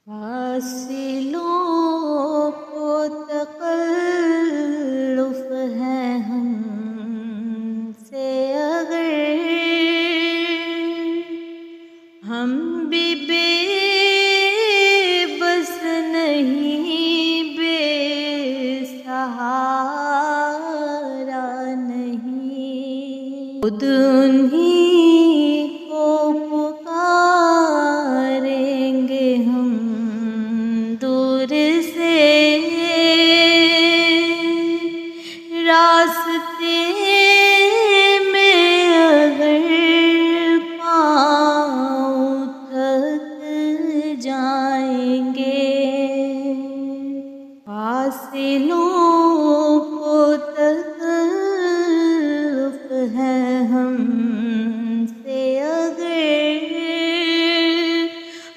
हासिलों को तकल्लुफ़ है हमसे अगर हम भी बेबस नहीं, बेसहारा नहीं, खुद उन्हीं को पुकारेंगे हम दूर से। रास्ते में अगर पाँव थक जाएंगे, फासिलों को तकल्लुफ़ है हमसे अगर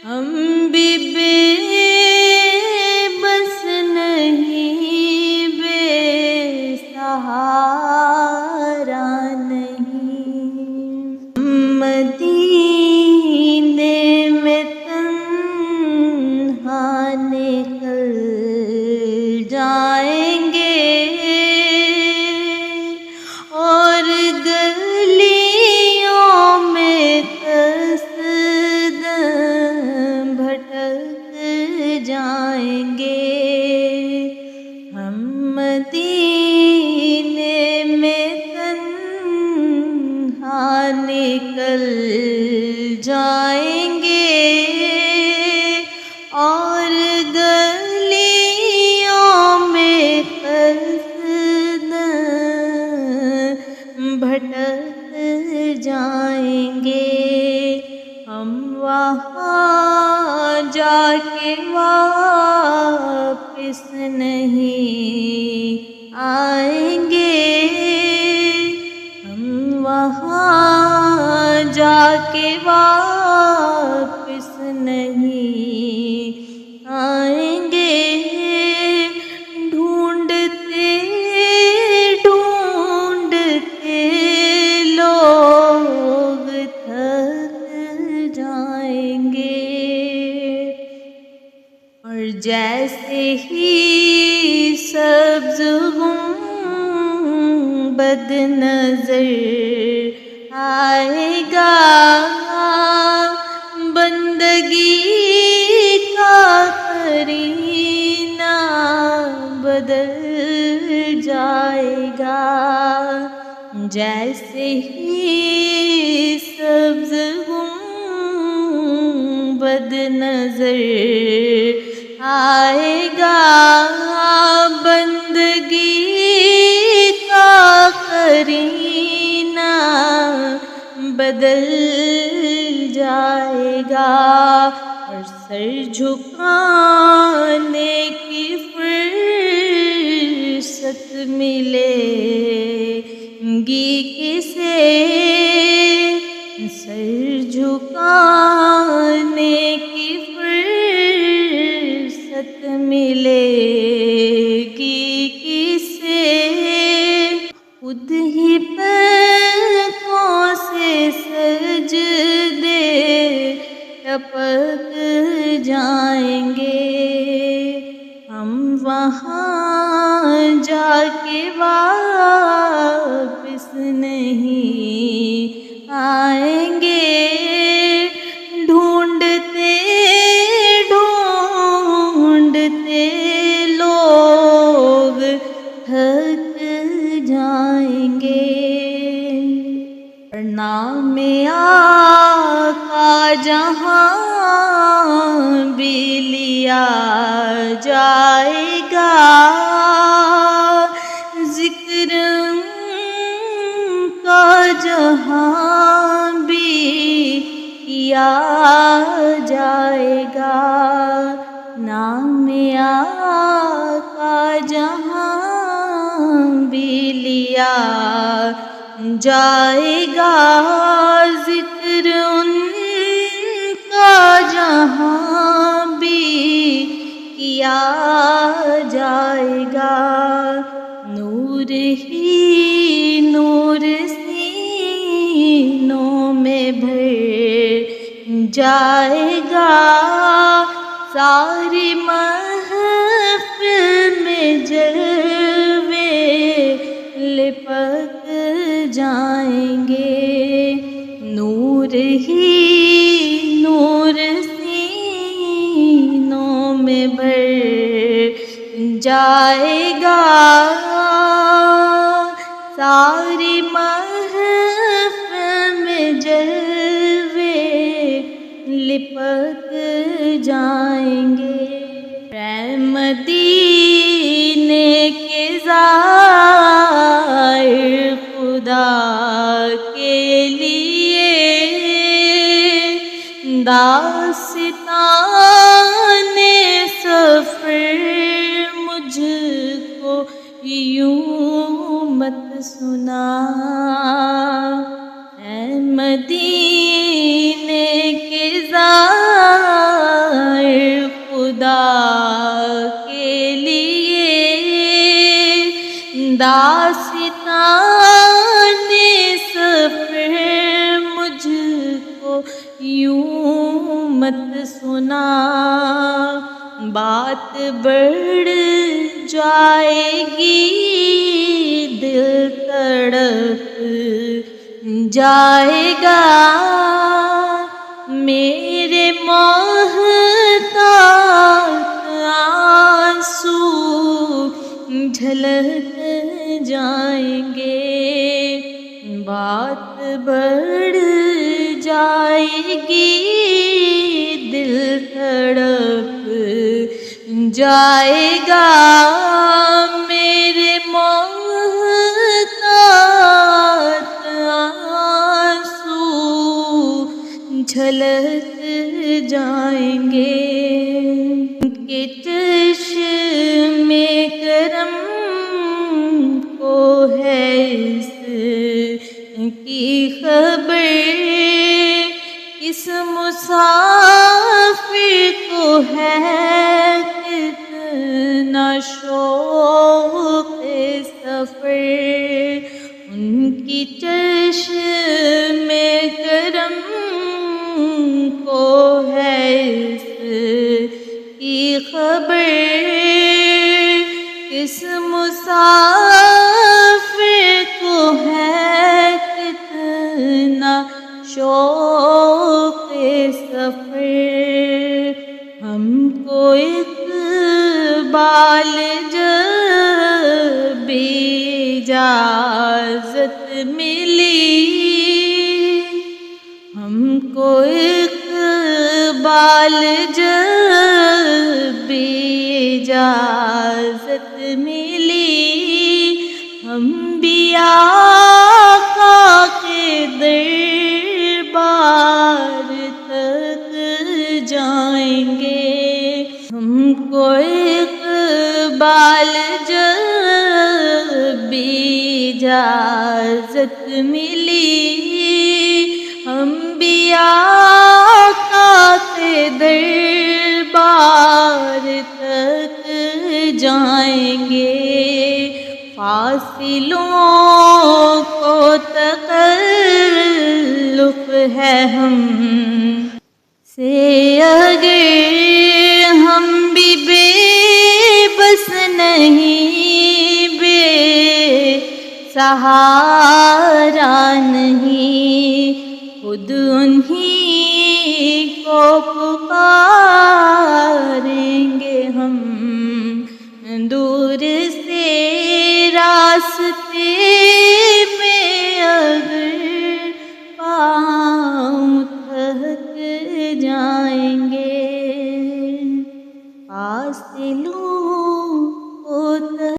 हम भी बेबस नहीं, बेसहारा नहीं। मदीने में तन्हा निकल जाएंगे और गलियों में कसदम भटक जाएंगे। हम मदीने में तन्हा निकल जाएंगे और गलियों में कसदम भटक जाएंगे। हम वहाँ जाके वापस नहीं आएंगे, हम वहाँ जाके वापस नहीं आएंगे। ढूंढते ढूंढते लोग थक जाएंगे और जैसे ही सब्ज़ गुंबद नज़र आएगा, बंदगी का करीना बदल जाएगा। जैसे ही सब्ज़ गुंबद नज़र आएगा, बंदगी का करीना बदल जाएगा और सर झुकाने की फुर्सत मिलेगी किसे, सर झुकाने की फुर्सत मिलेगी किसे। खुद ही पलकों से सजदे टपक जाएंगे। हम वहाँ जाके वापस नहीं आएंगे। ढूंढते ढूंढते लोग थक जाएंगे और नाम आका जहाँ भी लिया जाएगा, जिक्र का जहाँ भी किया जाएगा। नाम आका जहाँ भी लिया जाएगा, जिक्र उनका जहाँ भी किया जाएगा। नूर ही नूर सीनों में भर जाएगा, ساری محفل میں جلوے لپک جائیں گے، نور ہی نور سینوں میں بھر جائے گا، ساری محفل میں جلوے لپک جائیں گے۔ مدینے کے زائر خدا کے لیے داستان سفر مجھ کو یوں مت سنا، اے مدینے کے زائر خدا کے لیے داستان سفر مجھ کو یوں مت سنا، بات بڑھ جائے گی دل تڑپ جائے گا، میرے محتاط آنسو جھلک جائیں گے، بات بڑھ جائے گی دل تڑپ جائے گا، میرے محتاط آنسو جھلک جائیں گے، کہ چشم کرم کو ہے اس کی خبر، کس مسافر کو ہے کتنا شوق سفر، ان کی چشم کرم کو ہے اس کی خبر، کس مسافر کو ہے کتنا شوق سفر، ہم کو اقبال جب اجازت ملی، ہم کو اقبال جب اجازت ملی، ہم بھی آقا کے دربار تک جائیں گے، ہم کو اقبال جب اجازت ملی، ہم بھی آقا کے دربار تک جائیں گے، فاصلوں کو تکلف ہے ہم سے اگر ہم بھی بے بس نہیں، بے سہارا نہیں، خود انہی کو پکاریں گے ہم، دور سے راستے